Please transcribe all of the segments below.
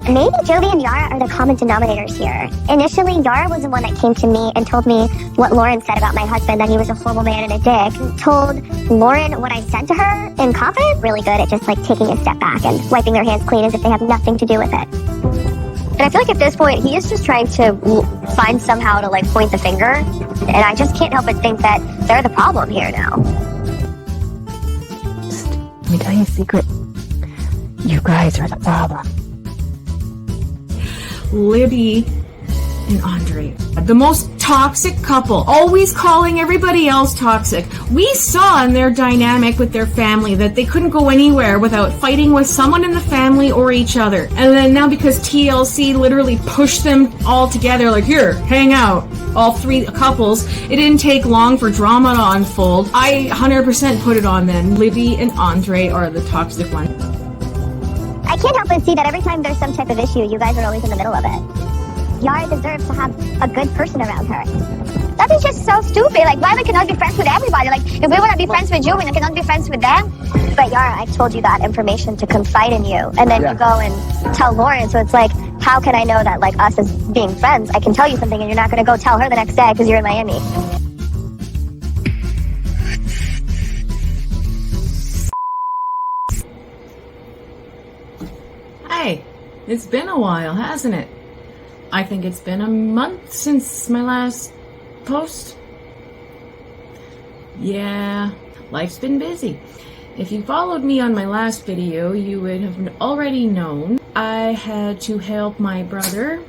Maybe Jovi and Yara are the common denominators here. Initially, Yara was the one that came to me and told me what Lauren said about my husband, that he was a horrible man and a dick. Told Lauren what I said to her in confidence. Really good at just like taking a step back and wiping their hands clean as if they have nothing to do with it. And I feel like at this point, he is just trying to find somehow to like point the finger. And I just can't help but think that they're the problem here now. Let me tell you a secret. You guys are the problem. Libby and Andrei, the most toxic couple, always calling everybody else toxic. We saw in their dynamic with their family that they couldn't go anywhere without fighting with someone in the family or each other. And then now because TLC literally pushed them all together, like, here, hang out, all three couples, it didn't take long for drama to unfold. I 100% put it on them. Libby and Andrei are the toxic one. I can't help but see that every time there's some type of issue, you guys are always in the middle of it. Yara deserves to have a good person around her. That is just so stupid. Like, why we cannot be friends with everybody? Like, if we want to be friends with you, we cannot be friends with them. But Yara, I told you that information to confide in you, and then you go and tell Lauren. So it's like, how can I know that, like, us as being friends, I can tell you something and you're not going to go tell her the next day because you're in Miami? Hey, it's been a while, hasn't it? I think it's been a month since my last post. Yeah, life's been busy. If you followed me on my last video, you would have already known I had to help my brother.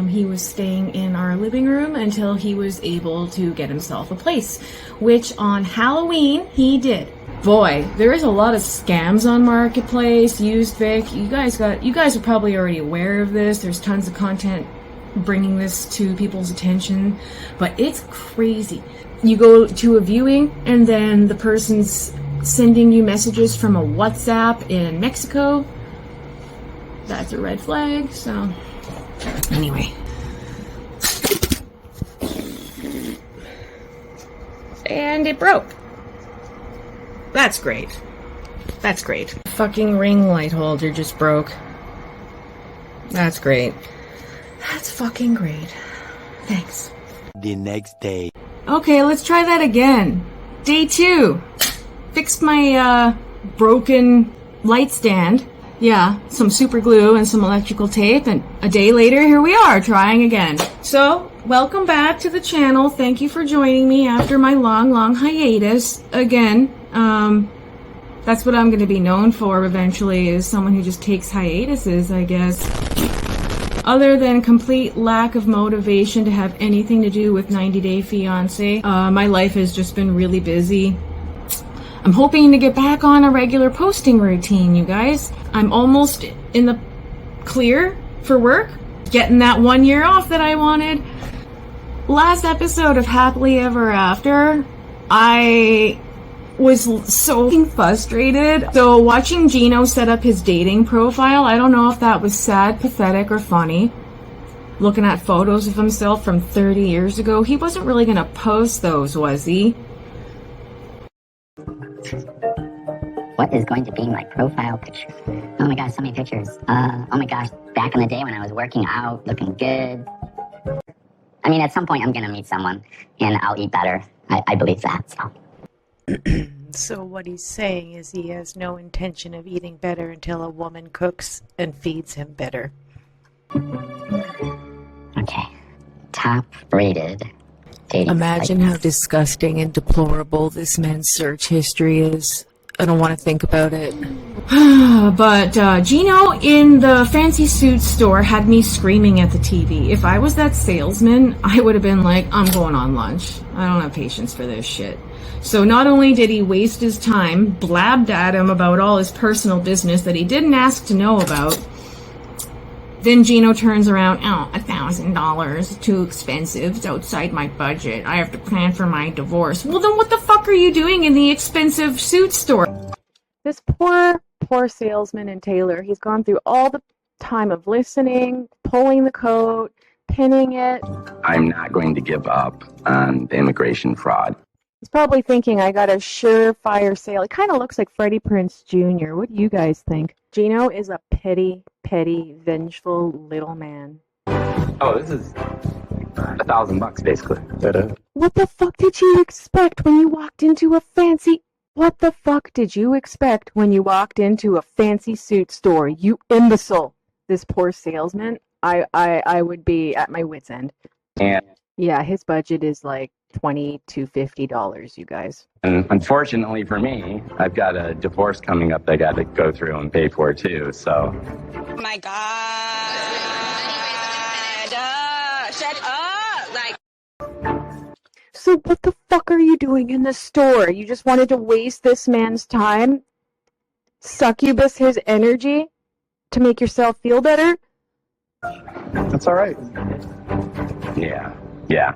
He was staying in our living room until he was able to get himself a place, which on Halloween he did. Boy, there is a lot of scams on Marketplace, used Vic. You guys are probably already aware of this. There's tons of content bringing this to people's attention, but it's crazy. You go to a viewing and then the person's sending you messages from a WhatsApp in Mexico. That's a red flag. So anyway, and it broke. That's great. That's great. Fucking ring light holder just broke. That's great. That's fucking great. Thanks. The next day. Okay, let's try that again. Day 2. Fixed my broken light stand. Yeah, some super glue and some electrical tape, and a day later, here we are, trying again. So, welcome back to the channel. Thank you for joining me after my long hiatus. Again, that's what I'm going to be known for eventually, is someone who just takes hiatuses, I guess. Other than complete lack of motivation to have anything to do with 90 Day Fiancé, my life has just been really busy. I'm hoping to get back on a regular posting routine, you guys. I'm almost in the clear for work, getting that 1 year off that I wanted. Last episode of Happily Ever After, I was so frustrated. So watching Gino set up his dating profile, I don't know if that was sad, pathetic, or funny. Looking at photos of himself from 30 years ago, he wasn't really gonna post those, was he? What is going to be my profile picture? Oh my gosh, so many pictures. Oh my gosh, back in the day when I was working out, looking good. I mean, at some point I'm gonna meet someone and I'll eat better. I believe that, so. So what he's saying is he has no intention of eating better until a woman cooks and feeds him better. Okay. Top rated dating Imagine sites. how disgusting and deplorable this man's search history is. I don't want to think about it. But Gino in the fancy suit store had me screaming at the TV. If I was that salesman, I would have been like, I'm going on lunch. I don't have patience for this shit. So not only did he waste his time, blabbed at him about all his personal business that he didn't ask to know about, then Gino turns around, oh, $1,000, too expensive, it's outside my budget, I have to plan for my divorce. Well then what the fuck are you doing in the expensive suit store? This poor salesman and tailor, he's gone through all the time of listening, pulling the coat, pinning it. I'm not going to give up on the immigration fraud. He's probably thinking, I got a surefire sale. It kind of looks like Freddie Prinze Jr. What do you guys think? Gino is a petty, vengeful little man. Oh, this is $1,000 basically. What the fuck did you expect when you walked into a fancy... What the fuck did you expect when you walked into a fancy suit store, you imbecile? This poor salesman, I would be at my wit's end. And Yeah, his budget is like $20 to $50, you guys. unfortunately for me, I've got a divorce coming up that I got to go through and pay for too. So Oh my God. Shut up. Like, So what the fuck are you doing in the store? You just wanted to waste this man's time? Succubus his energy to make yourself feel better? That's all right. yeah.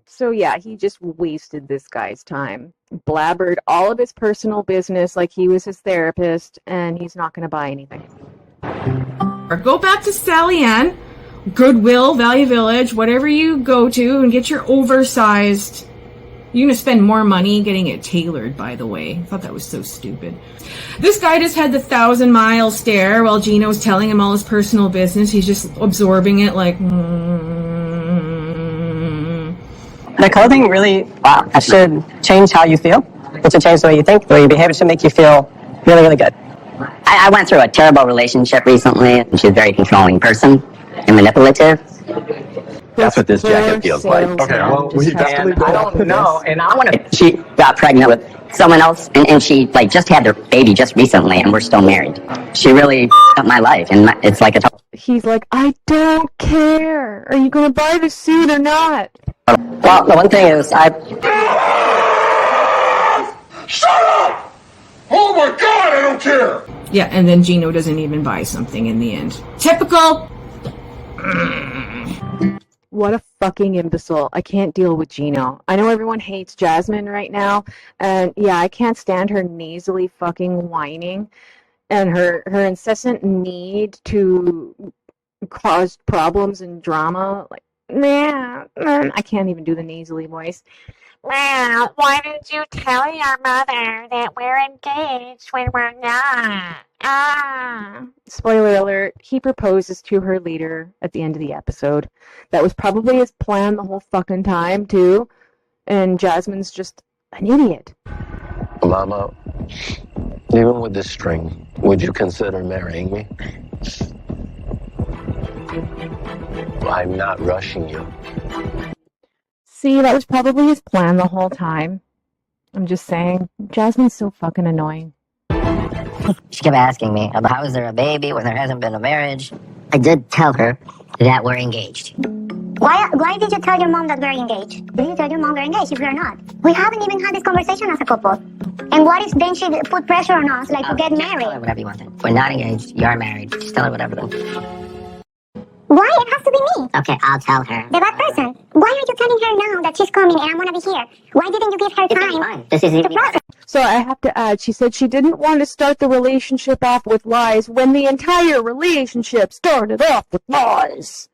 So yeah, he just wasted this guy's time. Blabbered all of his personal business like he was his therapist, and he's not going to buy anything. Or go back to Sally Ann, Goodwill, Value Village, whatever you go to, and get your oversized. You're going to spend more money getting it tailored, by the way. I thought that was so stupid. This guy just had the 1,000-mile stare while Gino's telling him all his personal business. He's just absorbing it like... The clothing really, it should change how you feel. It should change the way you think, the way you behave. It should make you feel really, really good. I went through a terrible relationship recently, and she's a very controlling person and manipulative. That's what this jacket feels like. Okay, well, we have to And leave I that don't know, and I want to. She got pregnant with someone else, and she like just had their baby just recently, and we're still married. She really up my life, and it's like a. He's like, I don't care. Are you going to buy the suit or not? Well, the one thing is, Shut up! Oh my God, I don't care! Yeah, and then Gino doesn't even buy something in the end. Typical! What a fucking imbecile. I can't deal with Gino. I know everyone hates Jasmine right now, and yeah, I can't stand her nasally fucking whining and her incessant need to cause problems and drama. Like, I can't even do the nasally voice. Well, why didn't you tell your mother that we're engaged when we're not? Spoiler alert, he proposes to her later at the end of the episode. That was probably his plan the whole fucking time, too. And Jasmine's just an idiot. Mama, even with this string, would you consider marrying me? I'm not rushing you. See, that was probably his plan the whole time. I'm just saying, Jasmine's so fucking annoying. she kept asking me about how is there a baby when there hasn't been a marriage. I did tell her that we're engaged. Why did you tell your mom that we're engaged? Did you tell your mom we're engaged if we're not? We haven't even had this conversation as a couple. And what if then she put pressure on us, like to get Just tell her married? whatever you want then. If we're not engaged, you are married. Just tell her whatever then. Why? It has to be me. Okay, I'll tell her. The bad person. Why are you telling her now that she's coming and I want to be here? Why didn't you give her It's time fine. This is to process? So I have to add, she said she didn't want to start the relationship off with lies when the entire relationship started off with lies.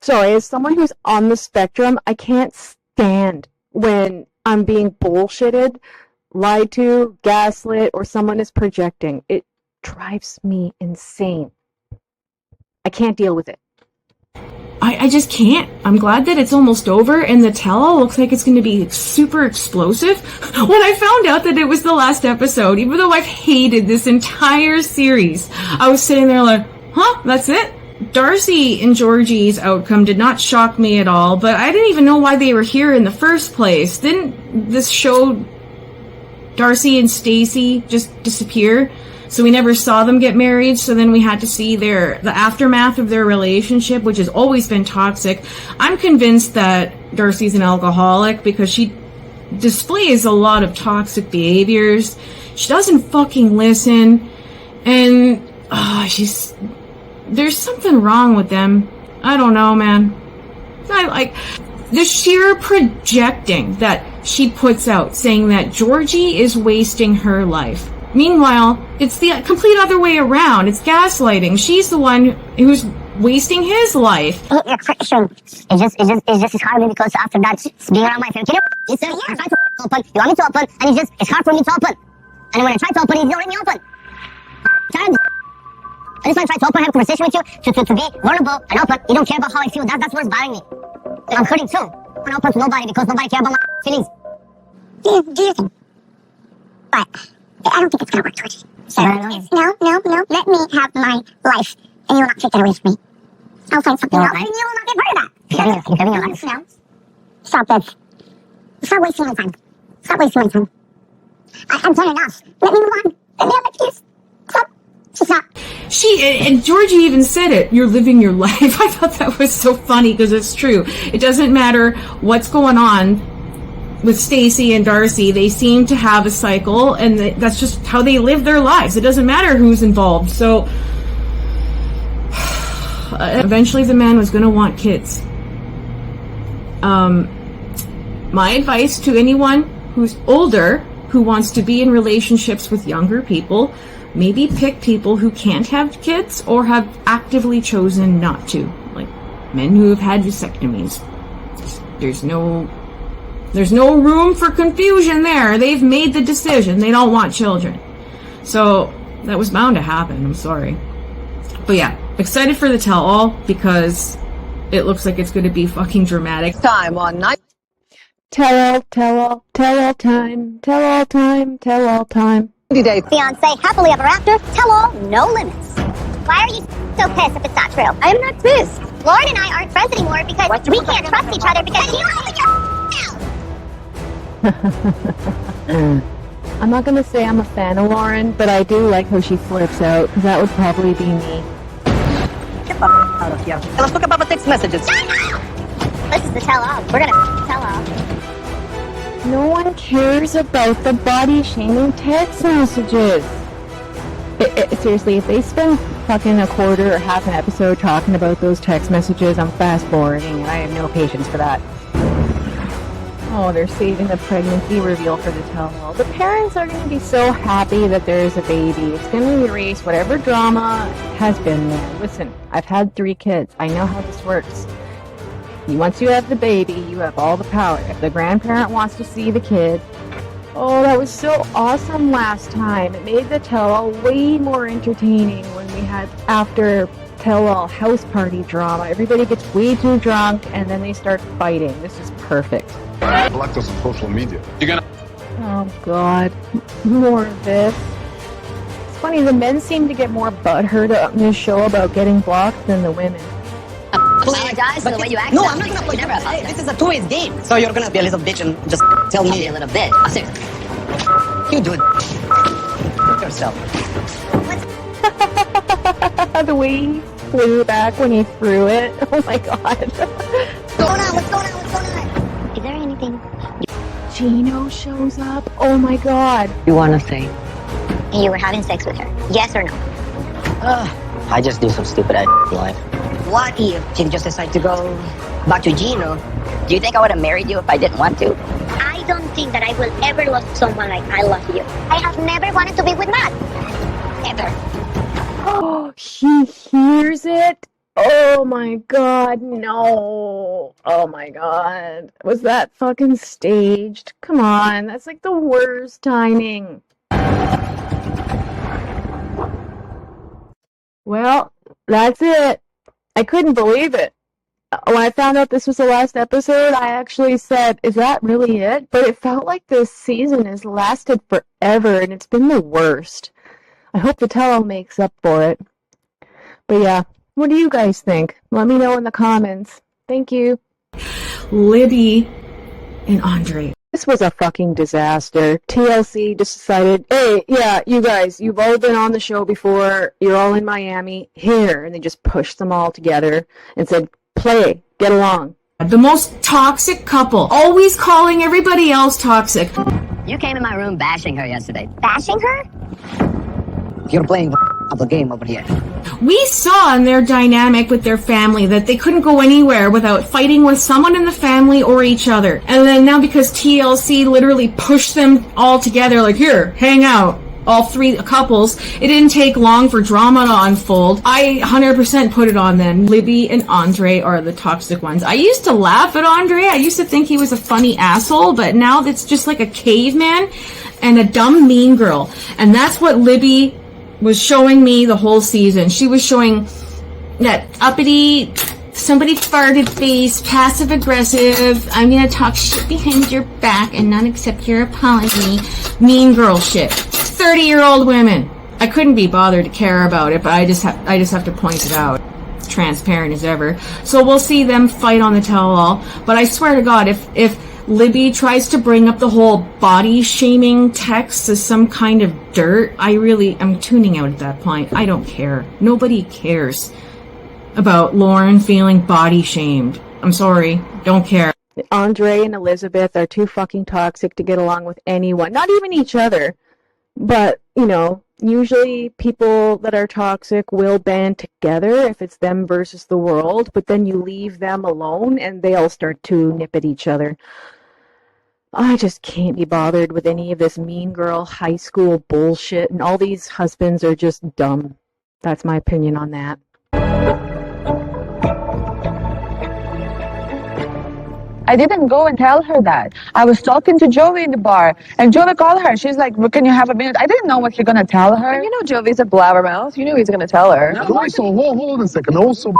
Sorry, as someone who's on the spectrum, I can't stand when I'm being bullshitted, lied to, gaslit, or someone is projecting. It drives me insane. I can't deal with it. I just can't. I'm glad that it's almost over, and the tell-all looks like it's going to be super explosive. When I found out that it was the last episode, even though I've hated this entire series, I was sitting there like, huh, that's it? Darcey and Georgi's outcome did not shock me at all, but I didn't even know why they were here in the first place. Didn't this show Darcey and Stacy just disappear? So we never saw them get married, so then we had to see the aftermath of their relationship, which has always been toxic. I'm convinced that Darcey's an alcoholic because she displays a lot of toxic behaviors. She doesn't fucking listen, and there's something wrong with them. I don't know, man. I like the sheer projecting that she puts out, saying that Georgi is wasting her life. Meanwhile, it's the complete other way around. It's gaslighting. She's the one who's wasting his life. Yeah, Christian. It's just hard because after that, being around my friend, it's a year. I try to open. You want me to open, and it's hard for me to open. And when I try to open, it don't let me open. tired of this. I just want to try to open, have a conversation with you, to be vulnerable and open. You don't care about how I feel. That's what's bothering me. I'm hurting too. I'm not open to nobody because nobody cares about my feelings. Do you think? But I don't think it's gonna work, Georgie. No. Let me have my life, and you will not take that away from me. I'll find something else, and you will not get part of that. You're giving your life. No. Stop this. Stop wasting my time. Stop wasting my time. I'm done enough. Let me move on. Let me have my peace. Stop. Just stop. And Georgie even said it. You're living your life. I thought that was so funny because it's true. It doesn't matter what's going on with Stacy and Darcey. They seem to have a cycle, and that's just how they live their lives. It doesn't matter who's involved. So eventually the man was going to want kids. My advice to anyone who's older, who wants to be in relationships with younger people, maybe pick people who can't have kids or have actively chosen not to. Like men who have had vasectomies. There's no room for confusion there. They've made the decision. They don't want children. So that was bound to happen. I'm sorry. But yeah, excited for the tell-all because it looks like it's going to be fucking dramatic. Time on night. Tell all time. 90-day. Fiancé, happily ever after, tell all, no limits. Why are you so pissed if it's not true? I'm not pissed. Lauren and I aren't friends anymore because we can't trust each other because you open your mouth. I'm not gonna say I'm a fan of Lauren, but I do like how she flips out, because that would probably be me. Get the out of here. Let's talk about the text messages. This is the tell-all. We're gonna tell-all. No one cares about the body-shaming text messages. Seriously, if they spend fucking a quarter or half an episode talking about those text messages, I'm fast-forwarding, and I have no patience for that. Oh, they're saving the pregnancy reveal for the tell-all. The parents are going to be so happy that there is a baby. It's going to erase whatever drama has been there. Listen, I've had 3 kids. I know how this works. Once you have the baby, you have all the power. If the grandparent wants to see the kid... Oh, that was so awesome last time. It made the tell-all way more entertaining when we had after tell-all house party drama. Everybody gets way too drunk and then they start fighting. This is perfect. Blocked us on social media. You're gonna. Oh god, more of this. It's funny, the men seem to get more butthurt on this show about getting blocked than the women. Apologize for the way you act. No, I'm not gonna apologize. Hey, this is a two-way game. So you're gonna be a little bitch and just tell me a little bit. Seriously. You do it yourself. The way he flew back when he threw it. Oh my god. What's going on? What's going on? Is there anything? GINO shows up. Oh my god. You wanna say? You were having sex with her. Yes or no? I just do some stupid ass in life. What if she just decided to go back to GINO? Do you think I would have married you if I didn't want to? I don't think that I will ever love someone like I love you. I have never wanted to be with Matt. Ever. Oh, he hears it? Oh my god, no. Oh my god. Was that fucking staged? Come on, that's like the worst timing. Well, that's it. I couldn't believe it. When I found out this was the last episode, I actually said, is that really it? But it felt like this season has lasted forever, and it's been the worst. I hope the tell-all makes up for it. But yeah, what do you guys think? Let me know in the comments. Thank you. Libby and Andrei. This was a fucking disaster. TLC just decided, hey, yeah, you guys, you've all been on the show before. You're all in Miami. Here. And they just pushed them all together and said, play, get along. The most toxic couple. Always calling everybody else toxic. You came in my room bashing her yesterday. Bashing her? You're playing the game over here. We saw in their dynamic with their family that they couldn't go anywhere without fighting with someone in the family or each other. And then now because TLC literally pushed them all together, like, here, hang out, all 3 couples, it didn't take long for drama to unfold. I 100% put it on them. Libby and Andrei are the toxic ones. I used to laugh at Andrei. I used to think he was a funny asshole, but now it's just like a caveman and a dumb mean girl. And that's what Libby was showing me the whole season. She was showing that uppity, somebody farted face, passive aggressive, I'm gonna talk shit behind your back and not accept your apology, mean girl shit. 30-year-old women. I couldn't be bothered to care about it, but I just have to point it out. Transparent as ever. So we'll see them fight on the tell-all. But I swear to God, if Libby tries to bring up the whole body shaming text as some kind of dirt, I'm tuning out at that point. I don't care. Nobody cares about Lauren feeling body shamed. I'm sorry. Don't care. Andrei and Elizabeth are too fucking toxic to get along with anyone. Not even each other. But, you know, usually people that are toxic will band together if it's them versus the world, but then you leave them alone and they all start to nip at each other. I just can't be bothered with any of this mean girl high school bullshit, and all these husbands are just dumb. That's my opinion on that. I didn't go and tell her that. I was talking to Jovi in the bar, and Jovi called her. She's like, well, can you have a minute? I didn't know what he's going to tell her. You know Jovi's a blabbermouth. You knew he's going to tell her. No, also, hold on a second. Also,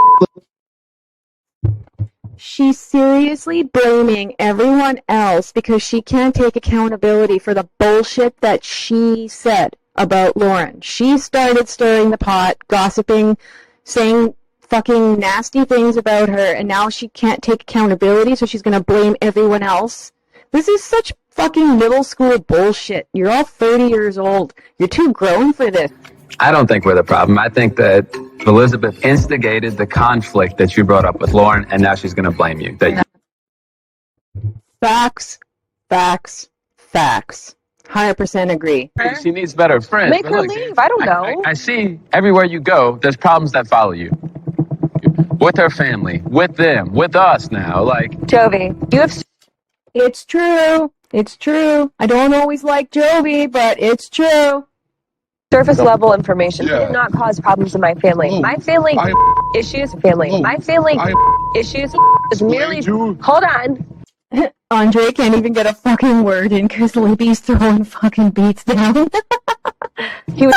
she's seriously blaming everyone else because she can't take accountability for the bullshit that she said about Lauren. She started stirring the pot, gossiping, saying fucking nasty things about her, and now she can't take accountability, so she's gonna blame everyone else. This is such fucking middle school bullshit. You're all 30 years old. You're too grown for this. I don't think we're the problem. I think that Elizabeth instigated the conflict that you brought up with Lauren, and now she's going to blame you. Facts. 100% agree. She needs better friends. Make her leave. I don't know. I see everywhere you go, there's problems that follow you. With her family, with them, with us now. Like, Jovi, you have... It's true. It's true. I don't always like Jovi, but it's true. Surface level information. He did not cause problems in my family. My family issues. My family issues is merely. Hold on. Andrei can't even get a fucking word in because Libby's throwing fucking beats down. He was.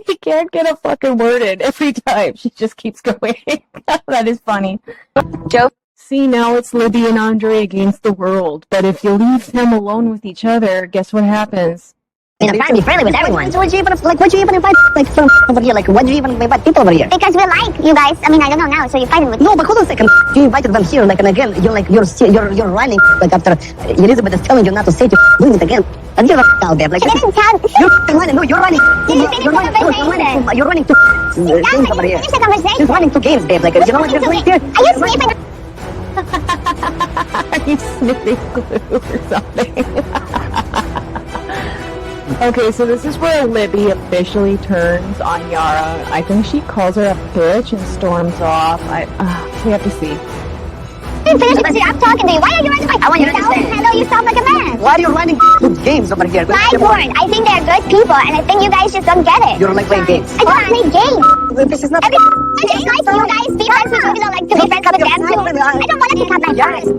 He can't get a fucking word in every time. She just keeps going. That is funny. Joe. See, now it's Libby and Andrei against the world. But if you leave them alone with each other, guess what happens? I'm trying to be friendly with everyone. Would you even invite from over here? Like, why do you even invite people over here? Because we like you guys. I mean, I don't know now. So you're fighting with me. No, but hold on a second. You invited them here, like, and again, you're running. Like after Elizabeth is telling you not to say to doing it again. And you're out there, like. I didn't tell. You're running. No, you're running. You're running to games over here. Finish the conversation. She's running to games, babe. Like, you know what you're doing here? Are you sniffing? Are you sniffing glue or something? Okay, so this is where Libby officially turns on Yara. I think she calls her a bitch and storms off. We have to see. I'm talking to you. Why are you running? I want you to understand. Hello, you sound like a man. Why are you running games over here? My word, I think they're good people, and I think you guys just don't get it. You don't like playing games. I don't play games. This is not. I just like you guys. Be friends with people that like to be friends with them too. I don't want to pick up my friends.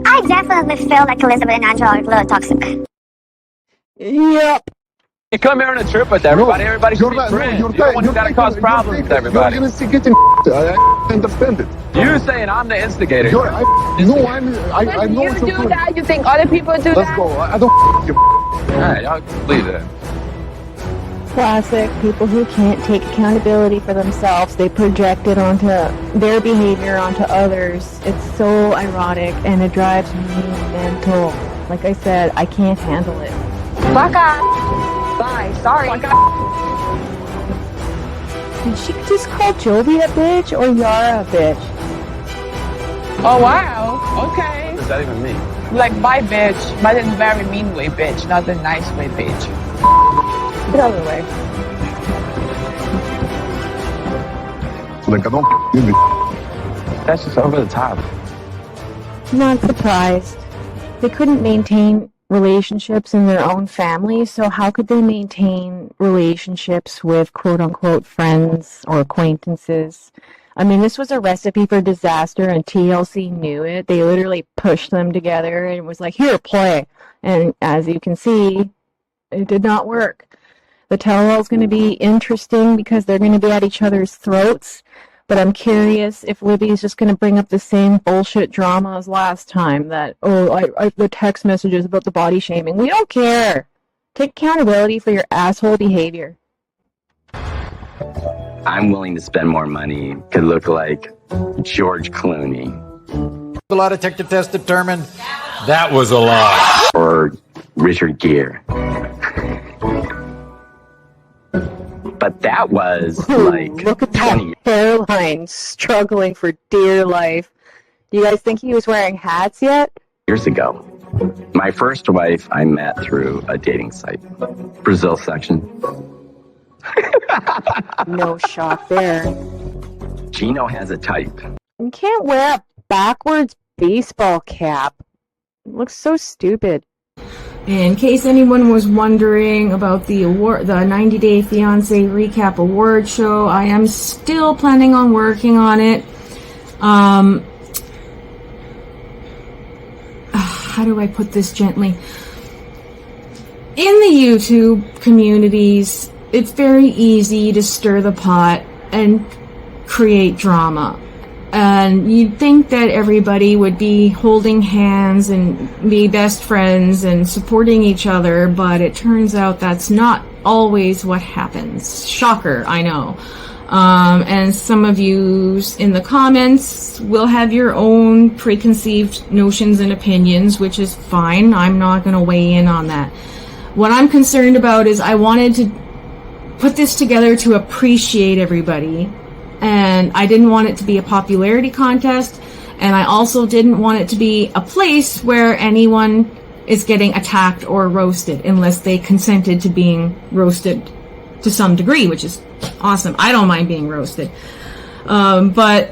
I definitely feel like Elizabeth and Angela are a little toxic. Yep. you come here on a trip with everybody. Everybody should be friends. You're the one who got to cause problems with everybody. You're instigating. I understand it. You're saying I'm the instigator. I know you what do you're doing. that? You think other people do that? Let's go. I don't you. All right, I'll leave it. Classic. People who can't take accountability for themselves, they project it onto their behavior onto others. It's so ironic and it drives me mental. Like I said, I can't handle it. Fuck off. Bye. Sorry. Did she just call Jovi a bitch or Yara a bitch? Oh, wow. Okay. What does that even mean? Like, bye, bitch. But in a very mean way, bitch. Not the nice way, bitch. Get out of the way. Like, I don't give a. That's just over the top. Not surprised. They couldn't maintain relationships in their own family, so how could they maintain relationships with quote-unquote friends or acquaintances? I mean, this was a recipe for disaster, and TLC knew it. They literally pushed them together and was like, here, play. And as you can see, it did not work. The tell-all is going to be interesting because they're going to be at each other's throats. But I'm curious if Libby is just going to bring up the same bullshit drama as last time. That, the text messages about the body shaming. We don't care. Take accountability for your asshole behavior. I'm willing to spend more money to look like George Clooney. The lie detector test determined that was a lie. Or Richard Gere. But that was like Look at that hairline, struggling for dear life. Do you guys think he was wearing hats yet? years ago. My first wife I met through a dating site. Brazil section. No shock there. GINO has a type. You can't wear a backwards baseball cap. It looks so stupid. In case anyone was wondering about the 90 Day Fiancé Recap Award Show, I am still planning on working on it. How do I put this gently? In the YouTube communities, it's very easy to stir the pot and create drama. And you'd think that everybody would be holding hands and be best friends and supporting each other, but it turns out that's not always what happens. Shocker, I know. And some of you in the comments will have your own preconceived notions and opinions, which is fine. I'm not going to weigh in on that. What I'm concerned about is I wanted to put this together to appreciate everybody. And I didn't want it to be a popularity contest, and I also didn't want it to be a place where anyone is getting attacked or roasted unless they consented to being roasted to some degree, which is awesome. I don't mind being roasted. But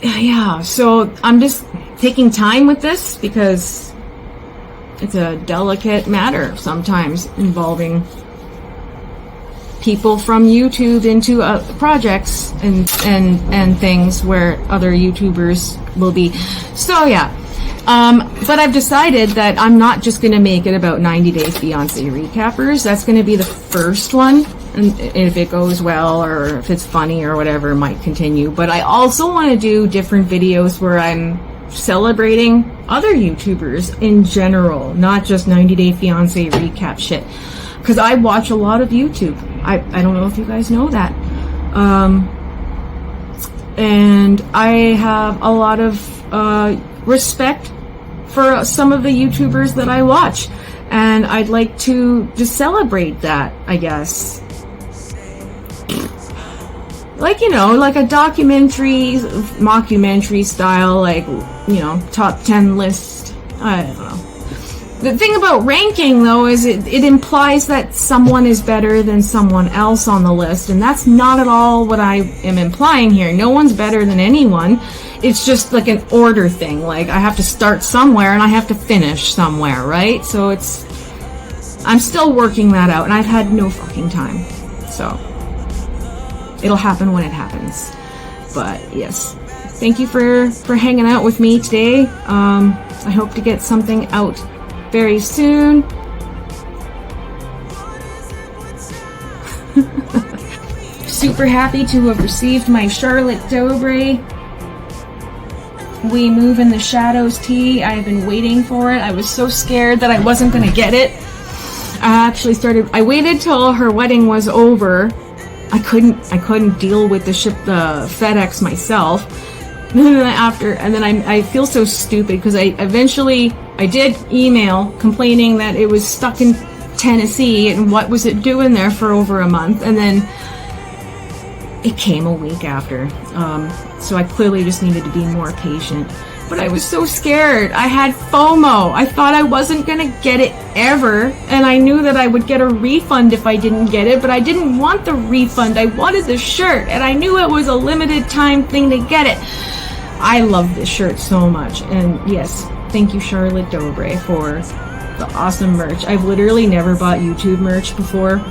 yeah, so I'm just taking time with this because it's a delicate matter sometimes involving people from YouTube into projects and things where other YouTubers will be. So yeah, but I've decided that I'm not just going to make it about 90 Day Fiancé recappers. That's going to be the first one, and if it goes well or if it's funny or whatever, it might continue. But I also want to do different videos where I'm celebrating other YouTubers in general, not just 90 Day Fiancé recap shit. Because I watch a lot of YouTube. I don't know if you guys know that. And I have a lot of respect for some of the YouTubers that I watch. And I'd like to just celebrate that, I guess. Like, you know, like a mockumentary style, like, you know, top 10 list. I don't know. The thing about ranking, though, is it implies that someone is better than someone else on the list, and that's not at all what I am implying here. No one's better than anyone. It's just like an order thing. Like, I have to start somewhere, and I have to finish somewhere, right? So I'm still working that out, and I've had no fucking time. So, it'll happen when it happens. But, yes. Thank you for hanging out with me today. I hope to get something out very soon. Super happy to have received my Charlotte Dobre We Move in the Shadows tee. I have been waiting for it. I was so scared that I wasn't going to get it. I waited till her wedding was over. I couldn't deal with the FedEx myself. And then I feel so stupid because I did email complaining that it was stuck in Tennessee and what was it doing there for over a month, and then it came a week after. So I clearly just needed to be more patient. But I was so scared. I had FOMO. I thought I wasn't gonna get it ever, and I knew that I would get a refund if I didn't get it, but I didn't want the refund. I wanted the shirt, and I knew it was a limited time thing to get it. I love this shirt so much, and yes, thank you, Charlotte Dobre, for the awesome merch. I've literally never bought YouTube merch before,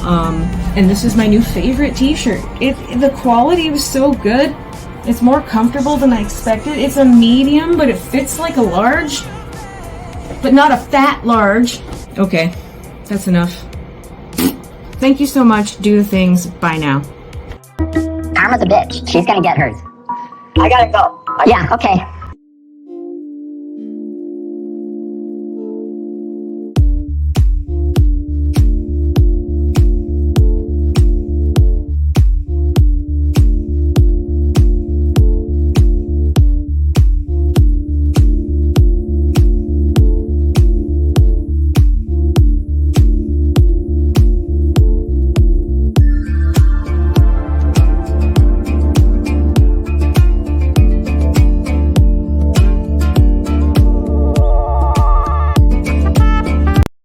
And this is my new favorite t-shirt. The quality was so good. It's more comfortable than I expected. It's a medium, but it fits like a large, but not a fat large. Okay, that's enough. Thank you so much. Do the things. Bye now. Karma's a bitch. She's gonna get hers. I gotta go. Yeah, okay.